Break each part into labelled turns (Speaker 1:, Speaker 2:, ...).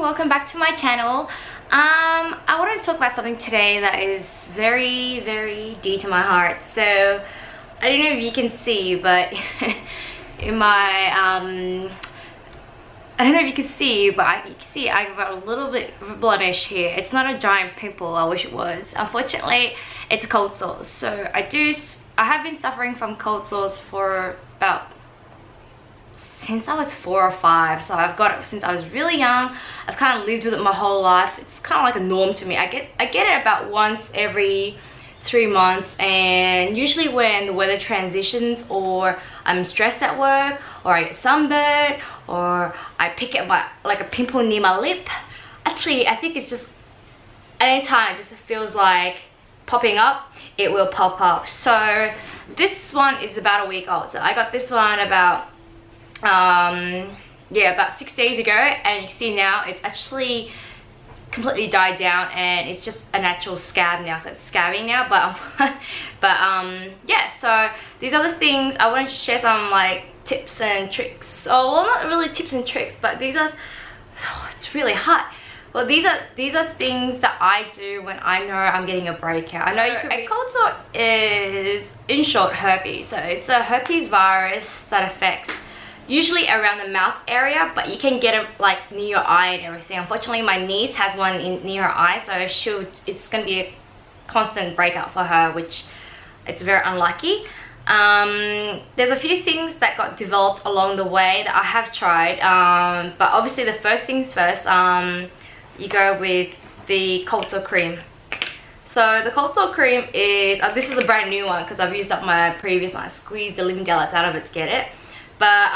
Speaker 1: welcome back to my channel. I want to talk about something today that is very, very dear to my heart. So I don't know if you can see, but in my I don't know if you can see, but you can see I've got a little bit of a blemish here. It's not a giant pimple, I wish it was. Unfortunately, it's a cold sore. So I have been suffering from cold sores for about since I was 4 or 5. So I've got it since I was really young. I've kind of lived with it my whole life. It's kind of like a norm to me. I get it about once every 3 months, and usually when the weather transitions, or I'm stressed at work, or I get sunburned, or I pick up like a pimple near my lip. Actually, I think it's just at any time it just feels like popping up, it will pop up. So this one is about a week old. So I got this one about about 6 days ago, and you can see now it's actually completely died down and it's just a natural scab now. So it's scabbing now, yeah, so these are the things I want to share, some like tips and tricks. Oh, well, not really tips and tricks, but these are it's really hot. Well, these are things that I do when I know I'm getting a breakout. I know a cold sore is, in short, herpes. So it's a herpes virus that affects usually around the mouth area, but you can get it like near your eye and everything. Unfortunately, my niece has one near her eye, so it's gonna be a constant breakout for her, which it's very unlucky. There's a few things that got developed along the way that I have tried, but obviously the first things first, you go with the cold sore cream. So the cold sore cream is, this is a brand new one because I've used up my previous one. I squeezed the living daylights out of it to get it. But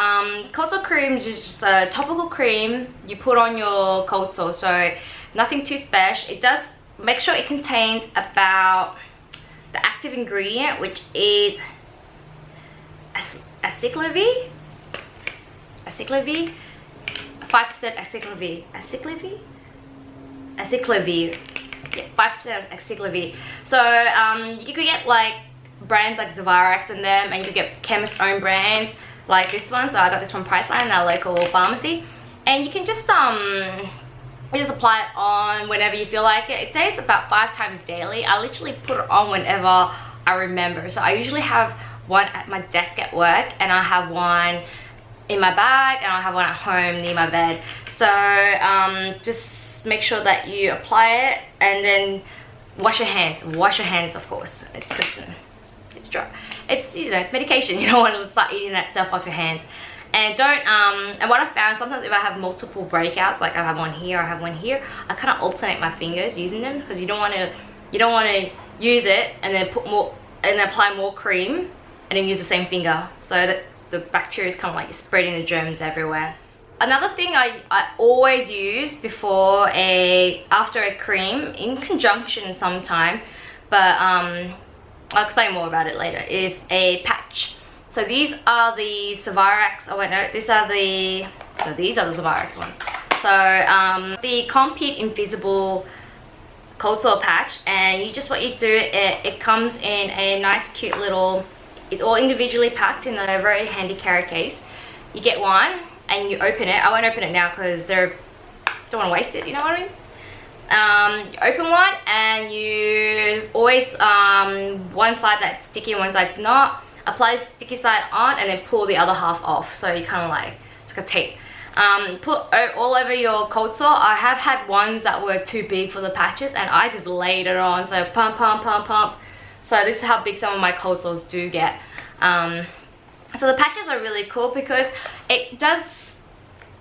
Speaker 1: cold sore cream is just a topical cream you put on your cold sore, so nothing too special. It does make sure it contains about the active ingredient, which is aciclovir, 5% aciclovir, yeah, 5% aciclovir. So you could get like brands like Zavirax in them, and you could get chemist own brands like this one. So I got this from Priceline, our local pharmacy, and you can just apply it on whenever you feel like it. It says about 5 times daily. I literally put it on whenever I remember. So I usually have one at my desk at work, and I have one in my bag, and I have one at home near my bed. So just make sure that you apply it, and then wash your hands. Wash your hands, of course. It's dry. It's, you know, it's medication. You don't want to start eating that stuff off your hands. And don't and what I found, sometimes if I have multiple breakouts, like I have one here, I have one here, I kind of alternate my fingers using them, because you don't want to use it and then put more and then apply more cream and then use the same finger, so that the bacteria is kind of like spreading the germs everywhere. Another thing I always use after a cream, in conjunction sometime, but I'll explain more about it later, is a patch. So these are the Zavirax, these are the Zavirax ones. So the Compete Invisible cold sore patch, and what you do, it comes in a nice cute little, it's all individually packed in a very handy carry case. You get one and you open it. I won't open it now because don't want to waste it, you know what I mean? You open one, and you always one side that's sticky and one side's not. Apply the sticky side on and then pull the other half off, so you kind of like, it's like a tape. Put all over your cold sore. I have had ones that were too big for the patches, and I just laid it on, so pump pump pump pump. So this is how big some of my cold sores do get. So the patches are really cool because it does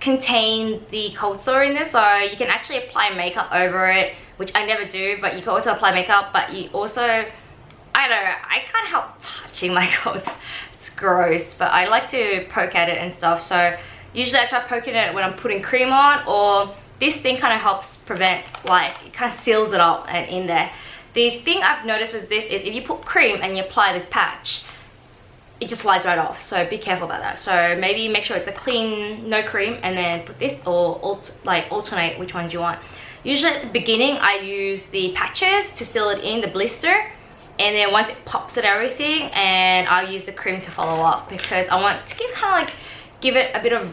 Speaker 1: contain the cold sore in this, so you can actually apply makeup over it, which I never do, but you can also apply makeup, but you also, I don't know, I can't help touching my cold. It's gross, but I like to poke at it and stuff. So usually I try poking it when I'm putting cream on, or this thing kind of helps prevent, like, it kind of seals it up and in there. The thing I've noticed with this is if you put cream and you apply this patch, it just slides right off, so be careful about that. So maybe make sure it's a clean, no cream, and then put this, or alternate which ones you want. Usually at the beginning I use the patches to seal it in, the blister, and then once it pops and everything, and I'll use the cream to follow up, because I want to give it a bit of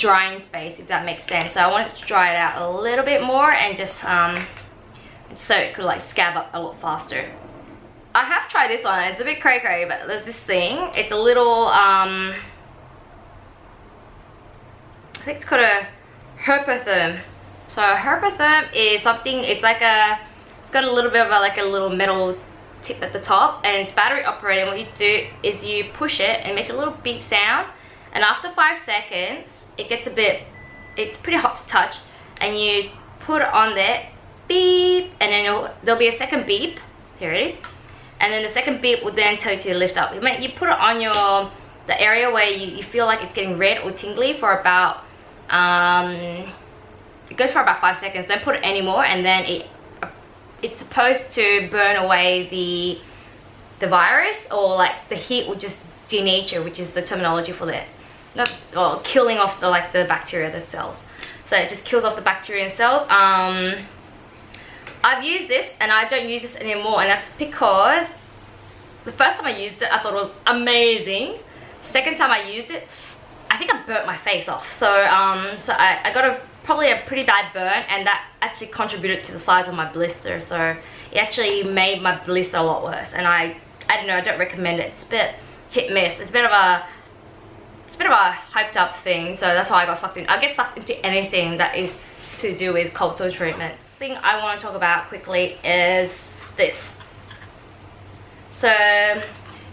Speaker 1: drying space, if that makes sense. So I wanted to dry it out a little bit more and just so it could like scab up a lot faster. I have tried this one. It's a bit cray-cray, but there's this thing. It's a little I think it's called a herpotherm. So a herpotherm is something, it's like it's got a little bit of like a little metal tip at the top, and it's battery operated. What you do is you push it and it makes a little beep sound, and after 5 seconds it gets a bit, it's pretty hot to touch, and you put it on there, beep, and then there'll be a second beep. Here it is. And then the second beep will then tell you to lift up. You put it on the area where you feel like it's getting red or tingly for about it goes for about 5 seconds. Don't put it anymore, and then it's supposed to burn away the virus, or like the heat will just denature, which is the terminology for that. Or killing off the bacteria, the cells. So it just kills off the bacteria and cells. I've used this and I don't use this anymore, and that's because the first time I used it I thought it was amazing. Second time I used it, I think I burnt my face off. So I got probably a pretty bad burn, and that actually contributed to the size of my blister. So it actually made my blister a lot worse, and I don't know, I don't recommend it. It's a bit hit miss. It's a bit of a hyped up thing, so that's why I got sucked in. I get sucked into anything that is to do with cold sore treatment. The thing I want to talk about quickly is this. So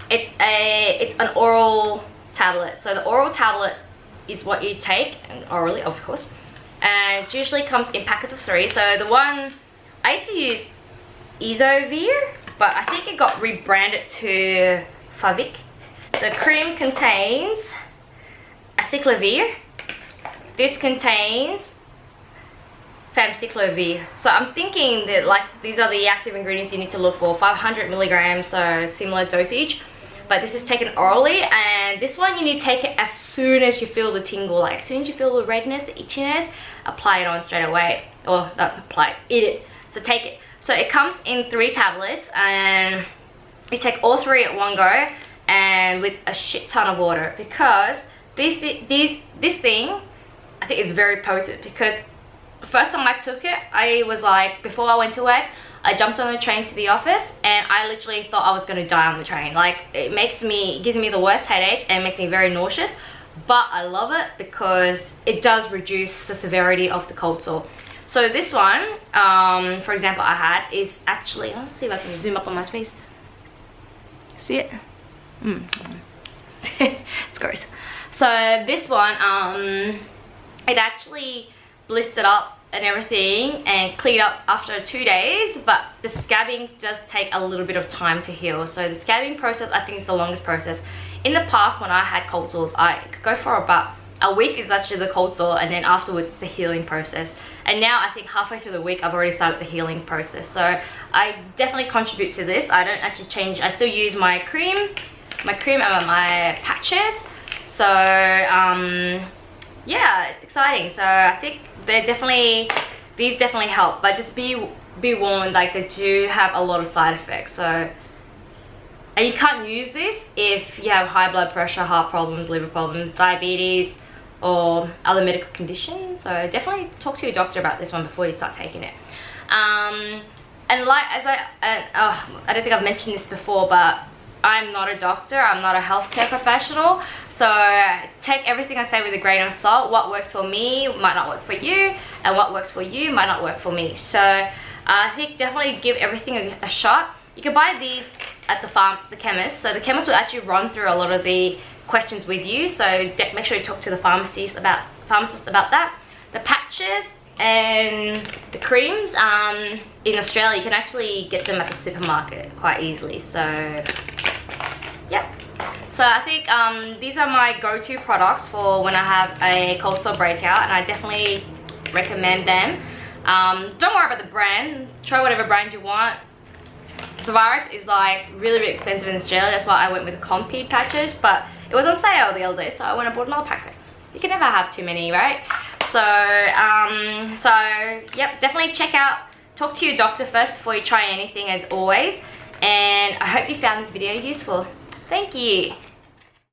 Speaker 1: it's an oral tablet. So the oral tablet is what you take, and orally of course, and it usually comes in packets of 3. So the one I used to use Isovir, but I think it got rebranded to FAVIC. The cream contains acyclovir. This contains famciclovir. So I'm thinking that like these are the active ingredients you need to look for. 500 milligrams, so similar dosage. But this is taken orally, and this one you need to take it as soon as you feel the tingle. Like as soon as you feel the redness, the itchiness, apply it on straight away. Or not apply it, eat it. So take it. So it comes in 3 tablets, and you take all 3 at one go, and with a shit ton of water, because this thing I think is very potent. Because the first time I took it, I was like, before I went to work, I jumped on the train to the office, and I literally thought I was going to die on the train. Like it gives me the worst headaches, and makes me very nauseous, but I love it because it does reduce the severity of the cold sore. So this one, for example, I had is actually, let's see if I can zoom up on my face. See it? It's gross. So this one, it actually blistered up and everything and cleared up after 2 days, but the scabbing does take a little bit of time to heal. So the scabbing process, I think, is the longest process. In the past, when I had cold sores, I could go for about a week is actually the cold sore, and then afterwards it's the healing process. And now I think halfway through the week I've already started the healing process. So I definitely contribute to this. I don't actually change. I still use my cream and my patches. So yeah, it's exciting. So I think these definitely help, but just be warned, like they do have a lot of side effects. So, and you can't use this if you have high blood pressure, heart problems, liver problems, diabetes, or other medical conditions. So definitely talk to your doctor about this one before you start taking it. And like I don't think I've mentioned this before, but I'm not a doctor, I'm not a healthcare professional, so take everything I say with a grain of salt. What works for me might not work for you, and what works for you might not work for me. So I think definitely give everything a shot. You can buy these at the chemist. So the chemist will actually run through a lot of the questions with you, so make sure you talk to the pharmacist about that. The patches and the creams, in Australia you can actually get them at the supermarket quite easily. So yep. So I think these are my go-to products for when I have a cold sore breakout, and I definitely recommend them. Don't worry about the brand, try whatever brand you want. Zavarex is like really expensive in Australia, that's why I went with the Compeed patches, but it was on sale the other day, so I went and bought another packet. You can never have too many, right? So yep, definitely talk to your doctor first before you try anything, as always. And I hope you found this video useful. Thank you.